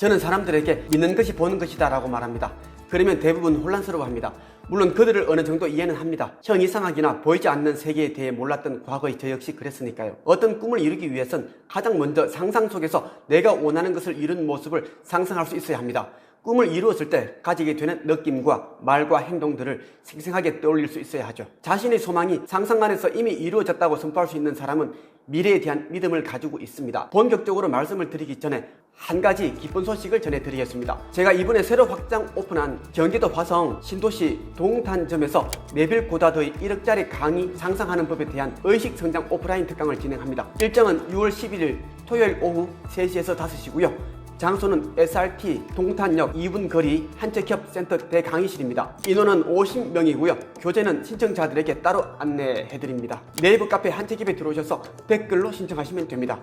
저는 사람들에게 믿는 것이 보는 것이다 라고 말합니다. 그러면 대부분 혼란스러워합니다. 물론 그들을 어느 정도 이해는 합니다. 형 이상학이나 보이지 않는 세계에 대해 몰랐던 과거의 저 역시 그랬으니까요. 어떤 꿈을 이루기 위해선 가장 먼저 상상 속에서 내가 원하는 것을 이룬 모습을 상상할 수 있어야 합니다. 꿈을 이루었을 때 가지게 되는 느낌과 말과 행동들을 생생하게 떠올릴 수 있어야 하죠. 자신의 소망이 상상 안에서 이미 이루어졌다고 선포할 수 있는 사람은 미래에 대한 믿음을 가지고 있습니다. 본격적으로 말씀을 드리기 전에 한 가지 기쁜 소식을 전해드리겠습니다. 제가 이번에 새로 확장 오픈한 경기도 화성 신도시 동탄점에서 네빌 고다드의 1억짜리 강의 상상하는 법에 대한 의식성장 오프라인 특강을 진행합니다. 일정은 6월 11일 토요일 오후 3시에서 5시고요. 장소는 SRT 동탄역 2분 거리 한책협 센터 대강의실입니다. 인원은 50명이고요. 교재는 신청자들에게 따로 안내해드립니다. 네이버 카페 한책협에 들어오셔서 댓글로 신청하시면 됩니다.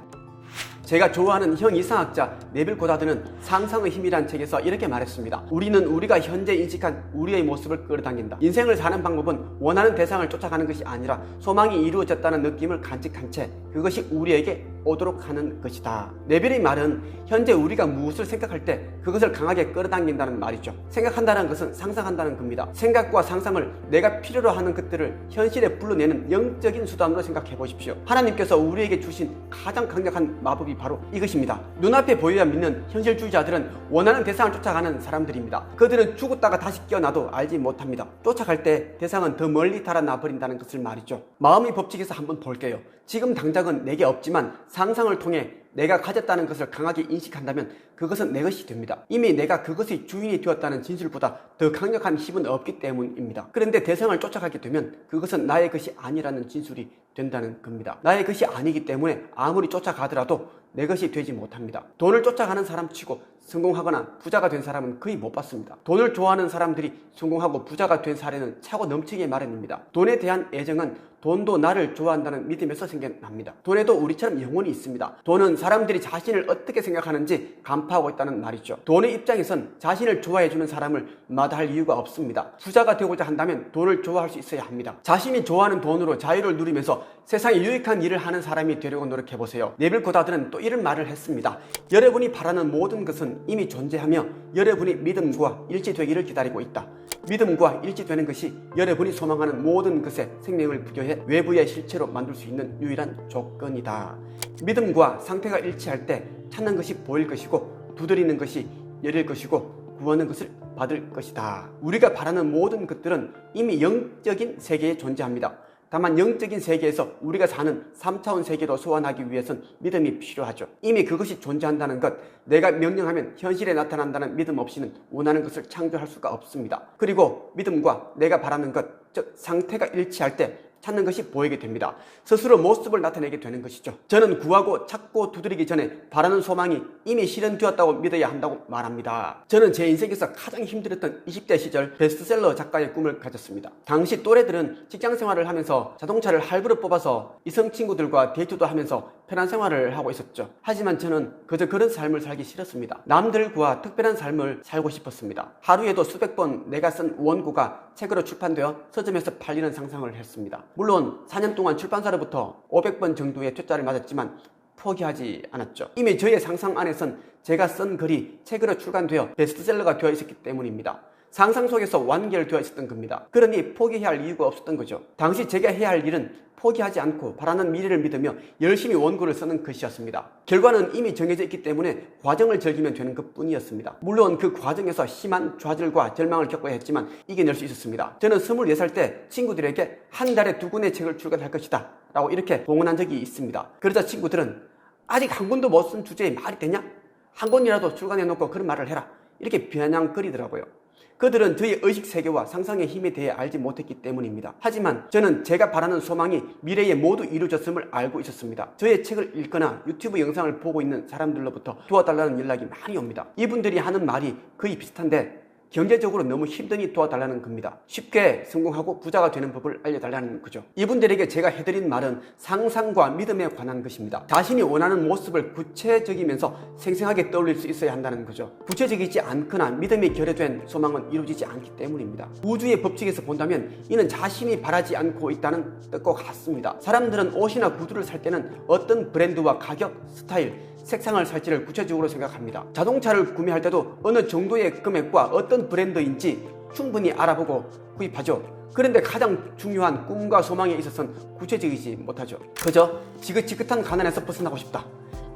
제가 좋아하는 형 이상학자 네빌 고다드는 상상의 힘이란 책에서 이렇게 말했습니다. 우리는 우리가 현재 인식한 우리의 모습을 끌어당긴다. 인생을 사는 방법은 원하는 대상을 쫓아가는 것이 아니라 소망이 이루어졌다는 느낌을 간직한 채 그것이 우리에게 오도록 하는 것이다. 네빌의 말은 현재 우리가 무엇을 생각할 때 그것을 강하게 끌어당긴다는 말이죠. 생각한다는 것은 상상한다는 겁니다. 생각과 상상을 내가 필요로 하는 것들을 현실에 불러내는 영적인 수단으로 생각해 보십시오. 하나님께서 우리에게 주신 가장 강력한 마법이 바로 이것입니다. 눈앞에 보여야 믿는 현실주의자들은 원하는 대상을 쫓아가는 사람들입니다. 그들은 죽었다가 다시 깨어나도 알지 못합니다. 쫓아갈 때 대상은 더 멀리 달아나 버린다는 것을 말이죠. 마음의 법칙에서 한번 볼게요. 지금 당장은 내게 없지만 상상을 통해 내가 가졌다는 것을 강하게 인식한다면 그것은 내 것이 됩니다. 이미 내가 그것의 주인이 되었다는 진술보다 더 강력한 힘은 없기 때문입니다. 그런데 대상을 쫓아가게 되면 그것은 나의 것이 아니라는 진술이 된다는 겁니다. 나의 것이 아니기 때문에 아무리 쫓아가더라도 내 것이 되지 못합니다. 돈을 쫓아가는 사람치고 성공하거나 부자가 된 사람은 거의 못 봤습니다. 돈을 좋아하는 사람들이 성공하고 부자가 된 사례는 차고 넘치기 마련입니다. 돈에 대한 애정은 돈도 나를 좋아한다는 믿음에서 생겨납니다. 돈에도 우리처럼 영혼이 있습니다. 돈은 사람들이 자신을 어떻게 생각하는지 간파하고 있다는 말이죠. 돈의 입장에선 자신을 좋아해주는 사람을 마다할 이유가 없습니다. 부자가 되고자 한다면 돈을 좋아할 수 있어야 합니다. 자신이 좋아하는 돈으로 자유를 누리면서 세상에 유익한 일을 하는 사람이 되려고 노력해보세요. 네빌 고다드는 또 이런 말을 했습니다. 여러분이 바라는 모든 것은 이미 존재하며 여러분이 믿음과 일치되기를 기다리고 있다. 믿음과 일치되는 것이 여러분이 소망하는 모든 것에 생명을 부여해 외부의 실체로 만들 수 있는 유일한 조건이다. 믿음과 상태가 일치할 때 찾는 것이 보일 것이고 두드리는 것이 열릴 것이고 구하는 것을 받을 것이다. 우리가 바라는 모든 것들은 이미 영적인 세계에 존재합니다. 다만 영적인 세계에서 우리가 사는 3차원 세계로 소환하기 위해선 믿음이 필요하죠. 이미 그것이 존재한다는 것, 내가 명령하면 현실에 나타난다는 믿음 없이는 원하는 것을 창조할 수가 없습니다. 그리고 믿음과 내가 바라는 것, 즉 상태가 일치할 때 찾는 것이 보이게 됩니다. 스스로 모습을 나타내게 되는 것이죠. 저는 구하고 찾고 두드리기 전에 바라는 소망이 이미 실현되었다고 믿어야 한다고 말합니다. 저는 제 인생에서 가장 힘들었던 20대 시절 베스트셀러 작가의 꿈을 가졌습니다. 당시 또래들은 직장 생활을 하면서 자동차를 할부로 뽑아서 이성 친구들과 데이트도 하면서 편한 생활을 하고 있었죠. 하지만 저는 그저 그런 삶을 살기 싫었습니다. 남들과 특별한 삶을 살고 싶었습니다. 하루에도 수백 번 내가 쓴 원고가 책으로 출판되어 서점에서 팔리는 상상을 했습니다. 물론 4년 동안 출판사로부터 500번 정도의 퇴짜를 맞았지만 포기하지 않았죠. 이미 저의 상상 안에선 제가 쓴 글이 책으로 출간되어 베스트셀러가 되어 있었기 때문입니다. 상상 속에서 완결되어 있었던 겁니다. 그러니 포기해야 할 이유가 없었던 거죠. 당시 제가 해야 할 일은 포기하지 않고 바라는 미래를 믿으며 열심히 원고를 쓰는 것이었습니다. 결과는 이미 정해져 있기 때문에 과정을 즐기면 되는 것뿐이었습니다. 물론 그 과정에서 심한 좌절과 절망을 겪어야 했지만 이겨낼 수 있었습니다. 저는 24살 때 친구들에게 한 달에 2권의 책을 출간할 것이다 라고 이렇게 공언한 적이 있습니다. 그러자 친구들은 아직 한 권도 못 쓴 주제에 말이 되냐? 한 권이라도 출간해놓고 그런 말을 해라 이렇게 비아냥거리더라고요. 그들은 저의 의식세계와 상상의 힘에 대해 알지 못했기 때문입니다. 하지만 저는 제가 바라는 소망이 미래에 모두 이루어졌음을 알고 있었습니다. 저의 책을 읽거나 유튜브 영상을 보고 있는 사람들로부터 도와달라는 연락이 많이 옵니다. 이분들이 하는 말이 거의 비슷한데 경제적으로 너무 힘드니 도와달라는 겁니다. 쉽게 성공하고 부자가 되는 법을 알려달라는 거죠. 이분들에게 제가 해드린 말은 상상과 믿음에 관한 것입니다. 자신이 원하는 모습을 구체적이면서 생생하게 떠올릴 수 있어야 한다는 거죠. 구체적이지 않거나 믿음이 결여된 소망은 이루어지지 않기 때문입니다. 우주의 법칙에서 본다면 이는 자신이 바라지 않고 있다는 뜻과 같습니다. 사람들은 옷이나 구두를 살 때는 어떤 브랜드와 가격, 스타일, 색상을 살지를 구체적으로 생각합니다. 자동차를 구매할 때도 어느 정도의 금액과 어떤 브랜드인지 충분히 알아보고 구입하죠. 그런데 가장 중요한 꿈과 소망에 있어서는 구체적이지 못하죠. 그저 지긋지긋한 가난에서 벗어나고 싶다.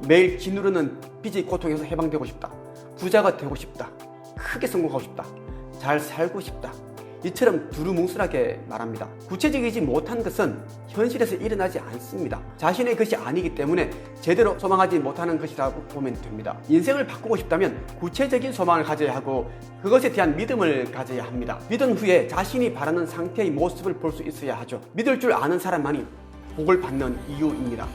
매일 기누르는 빚의 고통에서 해방되고 싶다. 부자가 되고 싶다. 크게 성공하고 싶다. 잘 살고 싶다. 이처럼 두루뭉술하게 말합니다. 구체적이지 못한 것은 현실에서 일어나지 않습니다. 자신의 것이 아니기 때문에 제대로 소망하지 못하는 것이라고 보면 됩니다. 인생을 바꾸고 싶다면 구체적인 소망을 가져야 하고 그것에 대한 믿음을 가져야 합니다. 믿은 후에 자신이 바라는 상태의 모습을 볼 수 있어야 하죠. 믿을 줄 아는 사람만이 복을 받는 이유입니다.